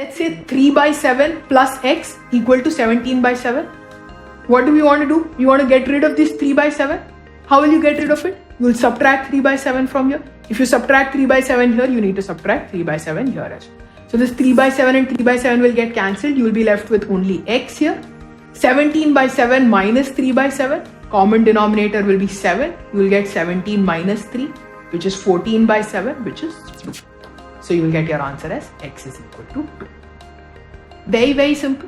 Let's say 3 by 7 plus x equal to 17 by 7. What do we want to do? We want to get rid of this 3 by 7. How will you get rid of it? You will subtract 3 by 7 from here. If you subtract 3 by 7 here, you need to subtract 3 by 7 here as well. So this 3 by 7 and 3 by 7 will get cancelled. You will be left with only x here. 17 by 7 minus 3 by 7. Common denominator will be 7. You will get 17 minus 3, which is 14 by 7, which is 2. So you will get your answer as x is equal to 2. Very, very simple.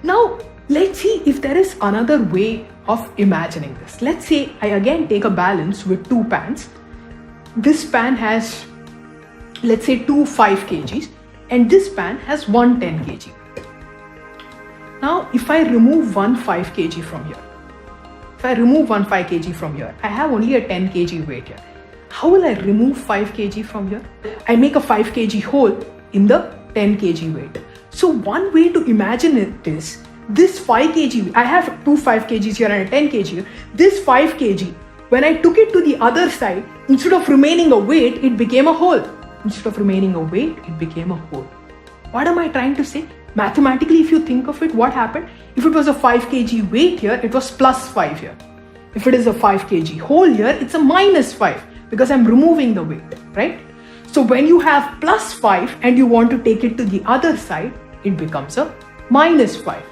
Now, let's see if there is another way of imagining this. Let's say I again take a balance with two pans. This pan has, let's say, two 5 kgs and this pan has one 10 kg. Now, if I remove one 5 kg from here, I have only a 10 kg weight here. How will I remove 5 kg from here? I make a 5 kg hole in the 10 kg weight. So one way to imagine it is, this 5 kg, I have two 5 kgs here and a 10 kg here. This 5 kg, when I took it to the other side, instead of remaining a weight, it became a hole. What am I trying to say? Mathematically, if you think of it, what happened? If it was a 5 kg weight here, it was plus 5 here. If it is a 5 kg hole here, it's a minus 5 because I'm removing the weight, right? So when you have plus 5 and you want to take it to the other side, it becomes a minus 5.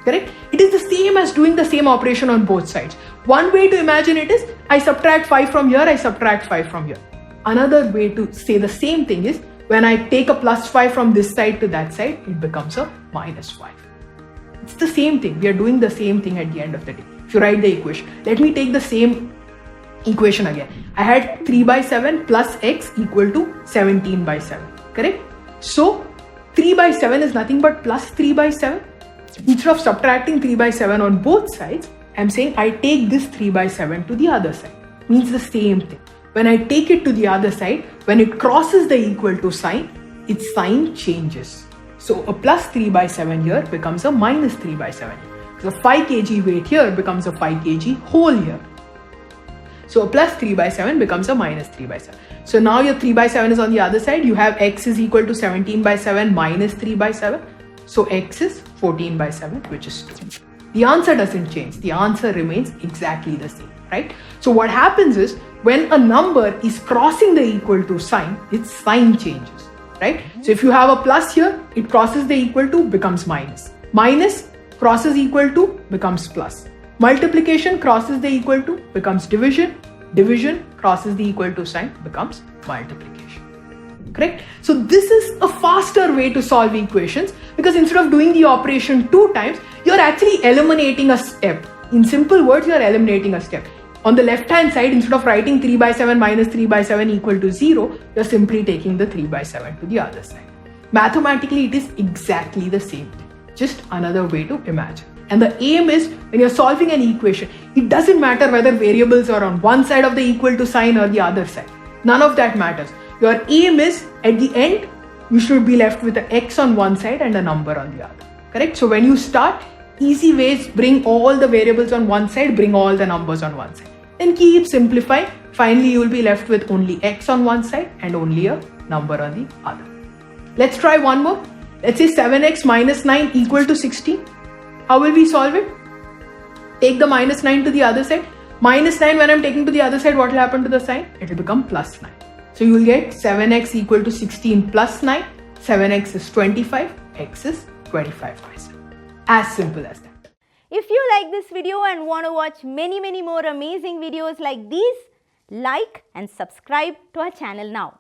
Correct? It is the same as doing the same operation on both sides. One way to imagine it is, I subtract 5 from here, I subtract 5 from here. Another way to say the same thing is, when I take a plus 5 from this side to that side, it becomes a minus 5. It's the same thing. We are doing the same thing at the end of the day. If you write the equation, let me take the same equation again. I had 3 by 7 plus x equal to 17 by 7. Correct? So 3 by 7 is nothing but plus 3 by 7. Instead of subtracting 3 by 7 on both sides, I'm saying I take this 3 by 7 to the other side. Means the same thing. When I take it to the other side, when it crosses the equal to sign, its sign changes. So a plus 3 by 7 here becomes a minus 3 by 7. So 5 kg weight here becomes a 5 kg whole here. So a plus 3 by 7 becomes a minus 3 by 7. So now your 3 by 7 is on the other side. You have x is equal to 17 by 7 minus 3 by 7. So x is 14 by 7, which is 2. The answer doesn't change. The answer remains exactly the same, right? So what happens is, when a number is crossing the equal to sign, its sign changes, right? So if you have a plus here, it crosses the equal to, becomes minus. Minus crosses equal to, becomes plus. Multiplication crosses the equal to, becomes division. Division crosses the equal to sign, becomes multiplication. Correct? So this is a faster way to solve equations, because instead of doing the operation 2 times, you're actually eliminating a step. In simple words, you're eliminating a step. On the left hand side, instead of writing 3 by 7 minus 3 by 7 equal to 0, you're simply taking the 3 by 7 to the other side. Mathematically, it is exactly the same thing, just another way to imagine. And the aim is, when you're solving an equation, it doesn't matter whether variables are on one side of the equal to sign or the other side. None of that matters. Your aim is, at the end, you should be left with an x on one side and a number on the other. Correct? So when you start, easy ways, bring all the variables on one side, bring all the numbers on one side. Then keep simplifying. Finally, you will be left with only x on one side and only a number on the other. Let's try one more. Let's say 7x minus 9 equal to 16. How will we solve it? Take the minus 9 to the other side. Minus 9, when I'm taking to the other side, what will happen to the sign? It will become plus 9. So you will get 7x equal to 16 plus 9. 7x is 25. X is 25 by 7. As simple as that. If you like this video and want to watch many more amazing videos like these, like and subscribe to our channel now.